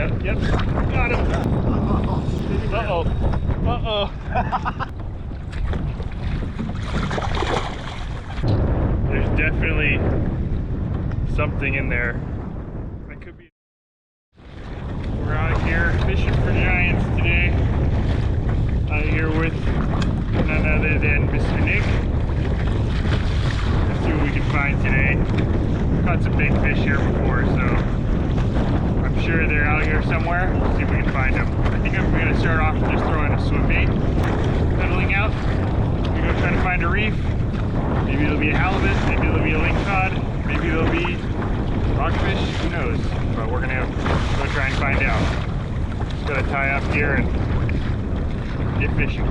Yep. Got him. Uh-oh. Uh-oh. There's definitely something in there. That could be. We're out here fishing for giants today. Out here with none other than Mr. Nick. Let's see what we can find today. Caught some big fish here before, so I'm sure they're out here somewhere. Let's see if we can find them. I think I'm going to start off with just throwing a swim bait, pedaling out. We're going to try to find a reef. Maybe it'll be a halibut, maybe it'll be a lingcod, maybe it'll be rockfish, who knows. But we're going to go try and find out. Just got to tie up here and get fishing.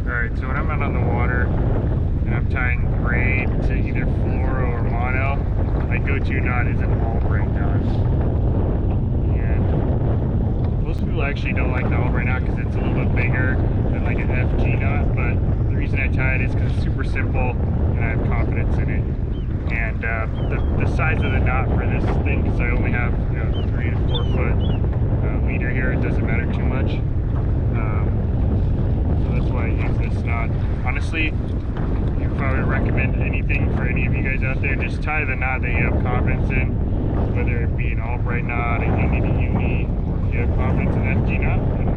Alright, so when I'm out on the water and I'm tying braid to either fluoro or mono, my go-to knot is an all-braid knot. And most people actually don't like the all-braid knot because it's a little bit bigger than like an FG knot, but the reason I tie it is because it's super simple and I have confidence in it. And the size of the knot for this thing, because I only have 3 to 4 foot leader here, it doesn't matter too much. So that's why I use this knot. Honestly, if I would recommend anything for any of you guys out there, just tie the knot that you have confidence in, whether it be an all-braid knot, a uni to uni, or if you have confidence in FG knot, then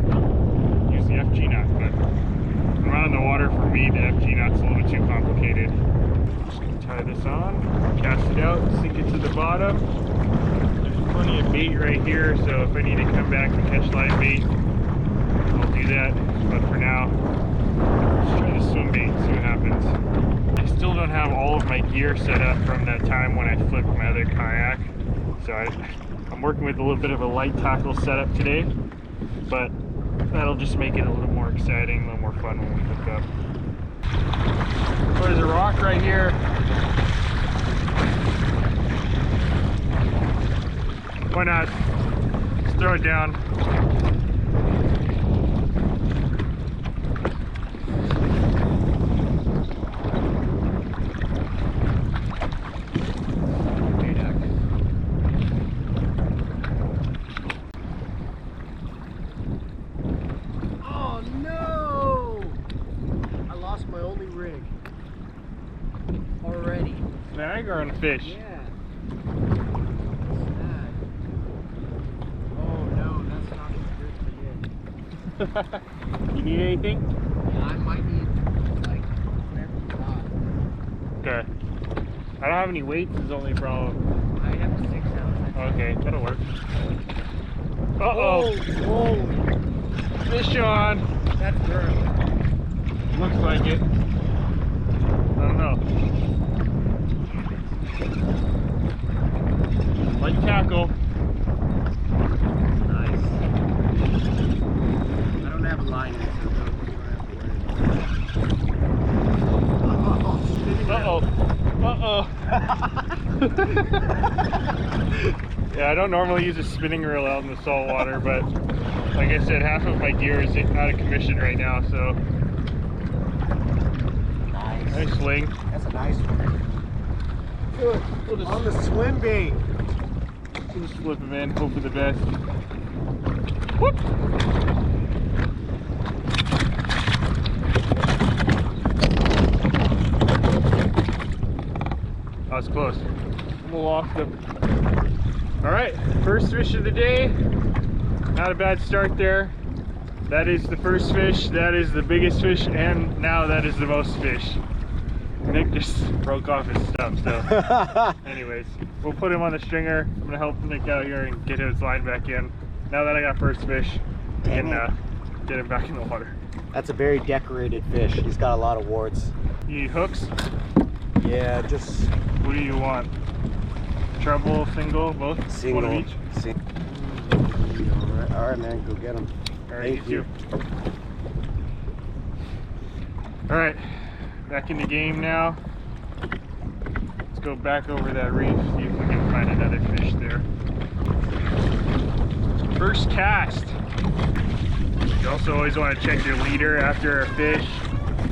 use the FG knot. But when I'm out in the water, for me, the FG knot's a little bit too complicated. Just gonna tie this on, cast it out, sink it to the bottom. There's plenty of bait right here, so if I need to come back and catch live bait, I'll do that. But for now, let's try the swim bait, see what happens. I still don't have all of my gear set up from that time when I flipped my other kayak, so I'm working with a little bit of a light tackle setup today, but that'll just make it a little more exciting, a little more fun when we hook up. Oh, there's a rock right here. Why not? Just throw it down. Snag or on fish? Yeah. Snag. Oh no, that's not good for you. You need anything? Yeah, I might need like whatever you got. Okay. I don't have any weights, is the only problem. I have a 6 ounce. Okay, that'll work. Uh-oh. Whoa. Fish on. That's burnt. Looks like it. I don't know. Light tackle. Nice. I don't have a line in it, so don't Uh-oh. Yeah, I don't normally use a spinning reel out in the salt water, but like I said, half of my gear is out of commission right now, so. Nice sling. That's a nice one. We'll just, On the swim bait. we'll just flip him in, hope for the best. Whoop! That was close. I'm gonna walk them. Alright, first fish of the day. Not a bad start there. That is the first fish, that is the biggest fish, and now that is the most fish. Nick just broke off his stump, so anyways, we'll put him on the stringer. I'm gonna help Nick out here and get his line back in. Now that I got first fish, and get him back in the water. That's a very decorated fish. He's got a lot of warts. You need hooks? Yeah, just... What do you want? Treble, single, both? Single. One of each? All right, man, go get him. All right, you too. All right, back in the game now. Let's go back over that reef, see if we can find another fish there. First cast. You also always want to check your leader after a fish,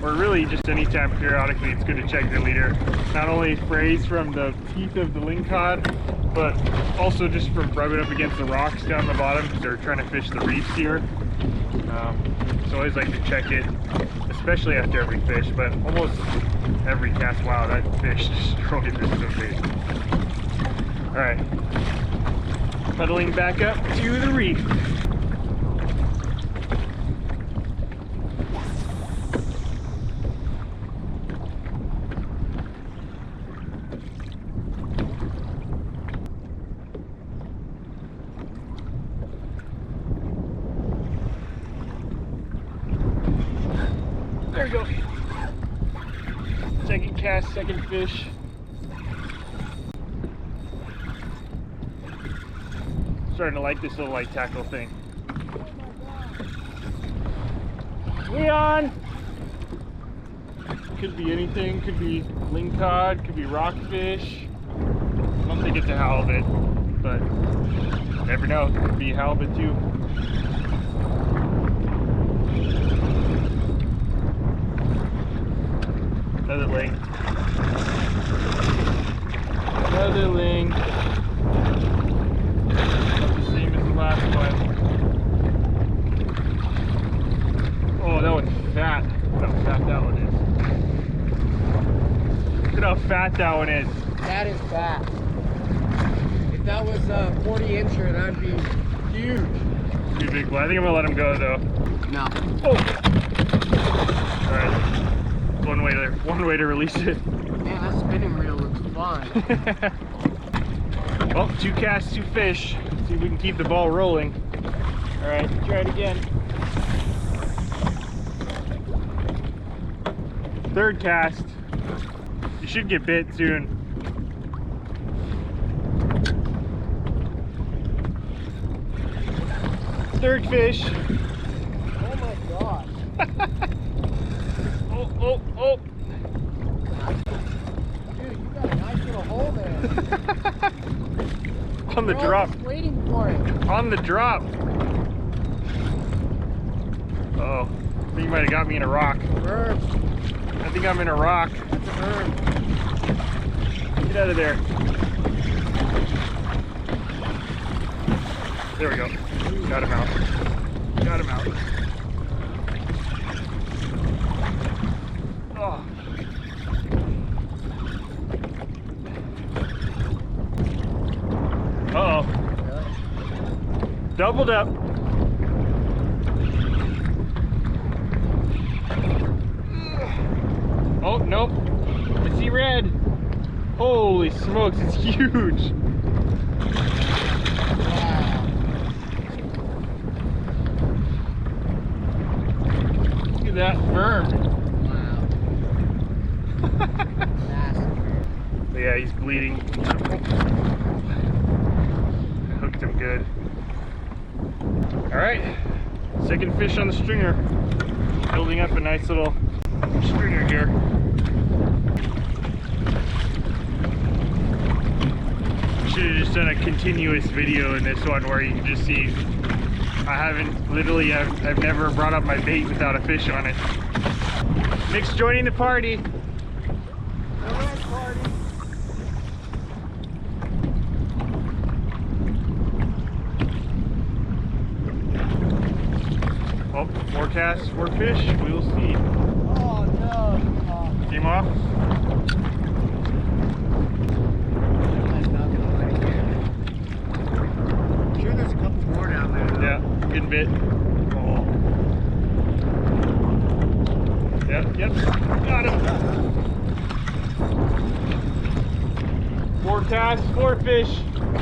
or really just anytime periodically it's good to check your leader. Not only frays from the teeth of the lingcod, but also just from rubbing up against the rocks down the bottom because they're trying to fish the reefs here. So I always like to check it, especially after every fish, but almost every cast. Wow, that fish destroyed this swim bait. All right, pedaling back up to the reef. There we go. Second cast, second fish. Starting to like this little light tackle thing. Leon! Could be anything, could be lingcod, could be rockfish. I don't think it's a halibut, but you never know, could be a halibut too. Another ling. Another ling. Not the same as the last one. Oh, that one's fat. Look how fat that one is. Look at how fat that one is. That is fat. If that was a 40-incher, that'd be huge. Too big. Well, I think I'm gonna let him go though. No. Oh. All right. One way to release it. Man, that spinning reel looks fun. Well, 2 casts, 2 fish. See if we can keep the ball rolling. All right, try it again. Third cast. You should get bit soon. Third fish. Oh my gosh. Oh. Dude, you got a nice little hole there. On the We're all drop. just waiting for it. On the drop. Uh-oh. I think you might have got me in a rock. Bird. I think I'm in a rock. That's a bird. Get out of there. There we go. Got him out. Got him out. Oh. Uh-oh. Doubled up. Oh, nope. I see red. Holy smokes, it's huge. Wow. Look at that firm. Wow. Massive. But yeah, he's bleeding. Hooked him good. All right, second fish on the stringer. Building up a nice little stringer here. Should have just done a continuous video in this one where you can just see I've never brought up my bait without a fish on it. Nick's joining the party. Alright, party. Oh, 4 casts, 4 fish. We'll see. Oh no. Came off. That's not gonna bite again. I'm sure there's a couple more down there though. Yeah, getting bit. Oh. Yep. Got him. 4 casts, 4 fish.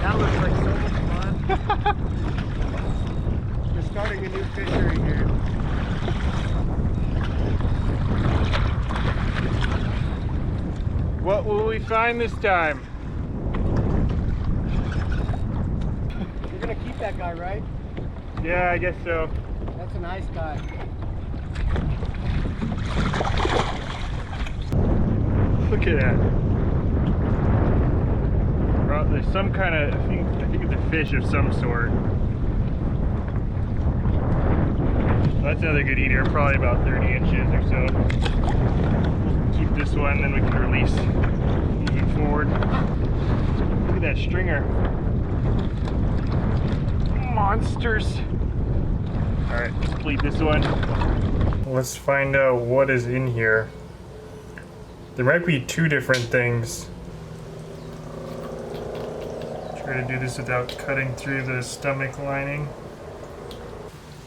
That looks like so much fun. We're starting a new fishery here. What will we find this time? You're gonna keep that guy, right? Yeah, I guess so. That's a nice guy. Look at that. Well, there's some kind of, I think it's a fish of some sort. That's another good eater, probably about 30 inches or so. We'll keep this one, then we can release moving forward. Look at that stringer. Monsters. All right, complete this one. Let's find out what is in here. There might be two different things. Try to do this without cutting through the stomach lining.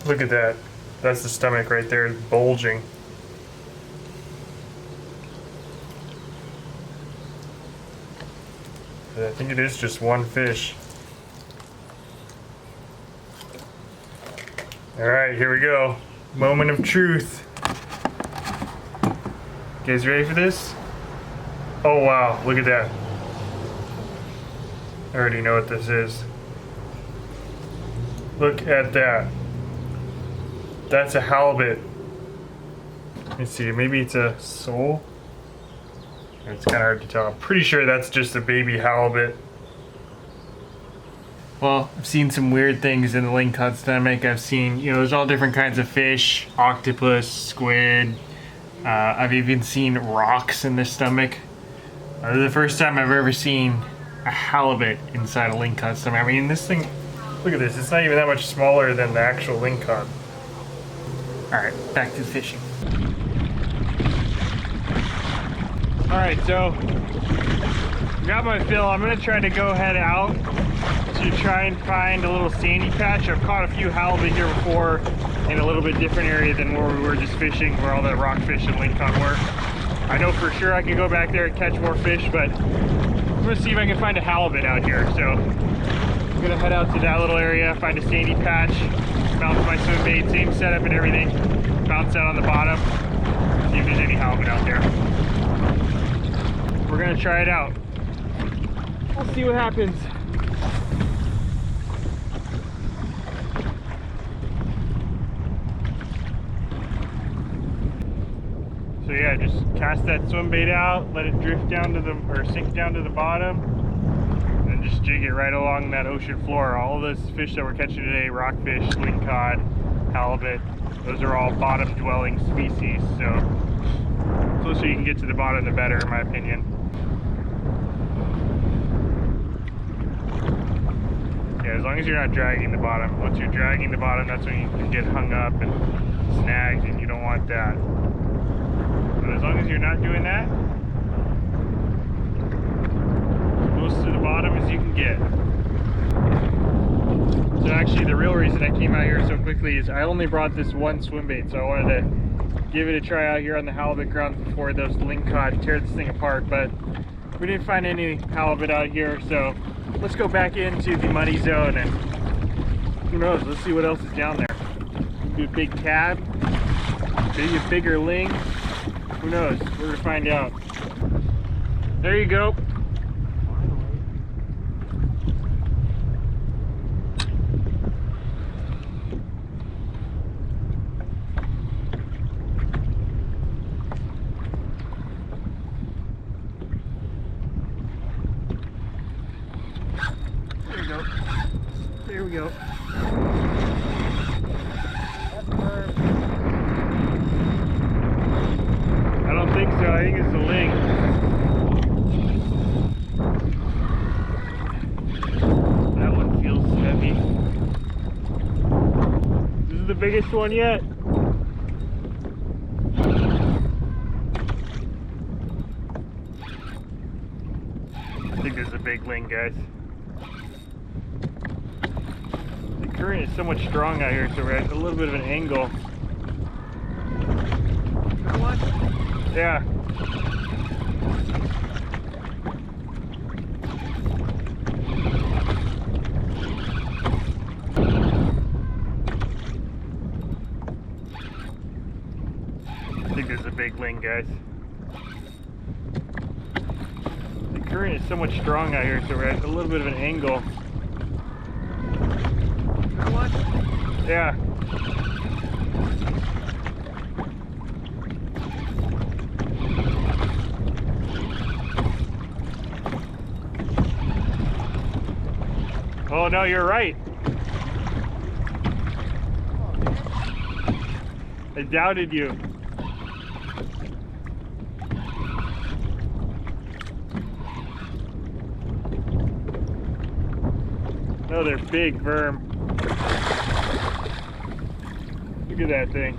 Look at that. That's the stomach right there, bulging. I think it is just one fish. Alright, here we go. Moment of truth. You guys ready for this? Oh wow, look at that. I already know what this is. Look at that. That's a halibut. Let me see, maybe it's a sole? It's kind of hard to tell. I'm pretty sure that's just a baby halibut. Well, I've seen some weird things in the lingcod stomach. I've seen, there's all different kinds of fish, octopus, squid. I've even seen rocks in the stomach. This is the first time I've ever seen a halibut inside a lingcod stomach. I mean, this thing, look at this. It's not even that much smaller than the actual lingcod. All right, back to fishing. All right, so got my fill. I'm gonna try to go head out to try and find a little sandy patch. I've caught a few halibut here before in a little bit different area than where we were just fishing, where all that rockfish and lingcod were. I know for sure I can go back there and catch more fish, but I'm gonna see if I can find a halibut out here. So I'm gonna head out to that little area, find a sandy patch, bounce my swim bait, same setup and everything, bounce out on the bottom, see if there's any halibut out there. We're gonna try it out. We'll see what happens. So yeah, just cast that swim bait out, let it drift down to the, or sink down to the bottom, and just jig it right along that ocean floor. All those fish that we're catching today, rockfish, lingcod, halibut, those are all bottom dwelling species. So the closer you can get to the bottom, the better, in my opinion. Yeah, as long as you're not dragging the bottom. Once you're dragging the bottom, that's when you can get hung up and snagged, and you don't want that. But as long as you're not doing that, close to the bottom as you can get. So actually, the real reason I came out here so quickly is I only brought this one swim bait, so I wanted to give it a try out here on the halibut grounds before those lingcod tear this thing apart. But we didn't find any halibut out here, so let's go back into the muddy zone and who knows, let's see what else is down there. Maybe a big cab, maybe a bigger ling, who knows, we're gonna find out. There you go. There we go. I don't think so. I think it's the ling. That one feels heavy. This is the biggest one yet. I think this is a big ling, guys. The current is so much strong out here, so we're at a little bit of an angle. Yeah. I think this is a big ling, guys. The current is so much strong out here, so we're at a little bit of an angle. Yeah. Oh no, you're right. I doubted you. Another big worm. Look at that thing.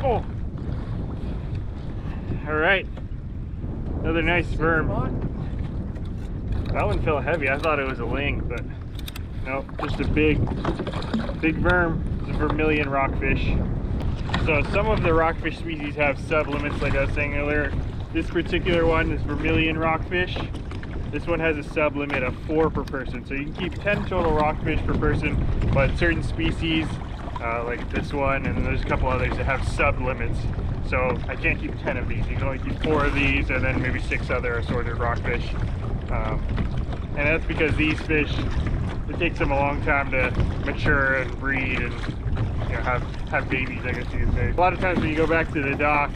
Oh! Alright. Another nice worm. That one felt heavy. I thought it was a ling, but nope, just a big worm. It's a vermilion rockfish. So some of the rockfish species have sub-limits, like I was saying earlier. This particular one is vermilion rockfish. This one has a sub-limit of 4 per person. So you can keep 10 total rockfish per person, but certain species, like this one, and then there's a couple others that have sub-limits. So I can't keep 10 of these. You can only keep 4 of these, and then maybe 6 other assorted rockfish. And that's because these fish, it takes them a long time to mature and breed and have babies, I guess you could say. A lot of times when you go back to the dock,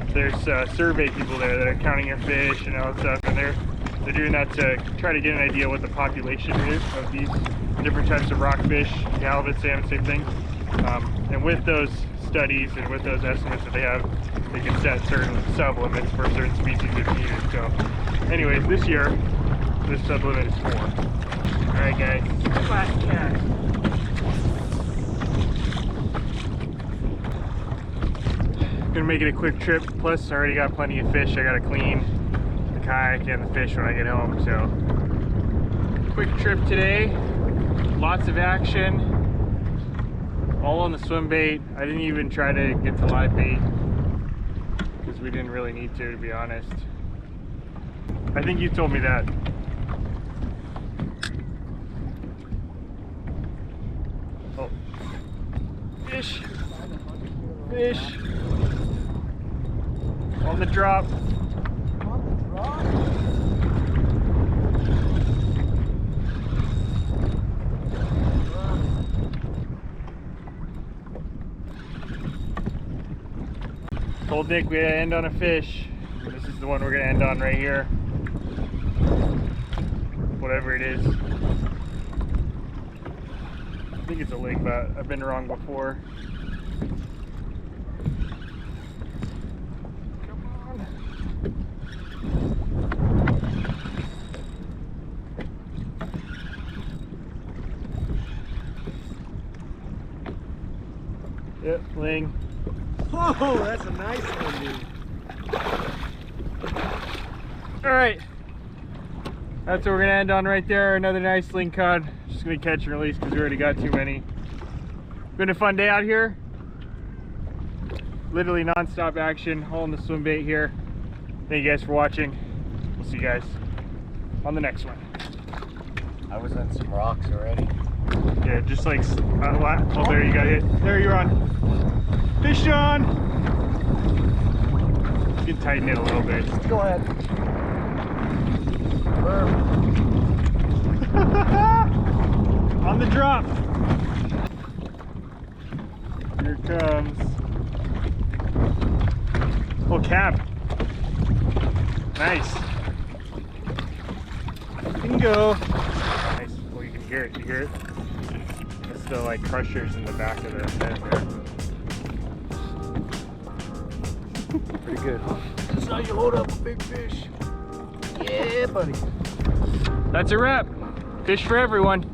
there's survey people there that are counting your fish and all that stuff, and they're doing that to try to get an idea what the population is of these different types of rockfish, halibut, salmon, same thing. And with those studies and with those estimates that they have, they can set certain sub-limits for certain species if needed. So anyways, this year, this sub-limit is 4. Alright guys, flat cat. Gonna make it a quick trip, plus I already got plenty of fish. I gotta clean the kayak and the fish when I get home, so quick trip today. Lots of action, all on the swim bait. I didn't even try to get to live bait because we didn't really need to be honest. I think you told me that. Oh, fish, fish. On the drop. Told Nick we'd end on a fish. This is the one we're gonna end on right here. Whatever it is. I think it's a ling, but I've been wrong before. Yep, ling. Oh, that's a nice one, dude. Alright. That's what we're going to end on right there. Another nice lingcod. Just going to catch and release because we already got too many. Been a fun day out here. Literally non-stop action. All in the swim bait here. Thank you guys for watching. We'll see you guys on the next one. I was on some rocks already. Yeah, just like, oh, there you got it. There you're on. Fish on! You can tighten it a little bit. Go ahead. On the drop. Here it comes. Oh, cab. Nice. Bingo. Nice. Well, you can hear it. You hear it? It's the like crushers in the back of the head there. Pretty good. That's how you load up a big fish. Yeah, buddy. That's a wrap. Fish for everyone.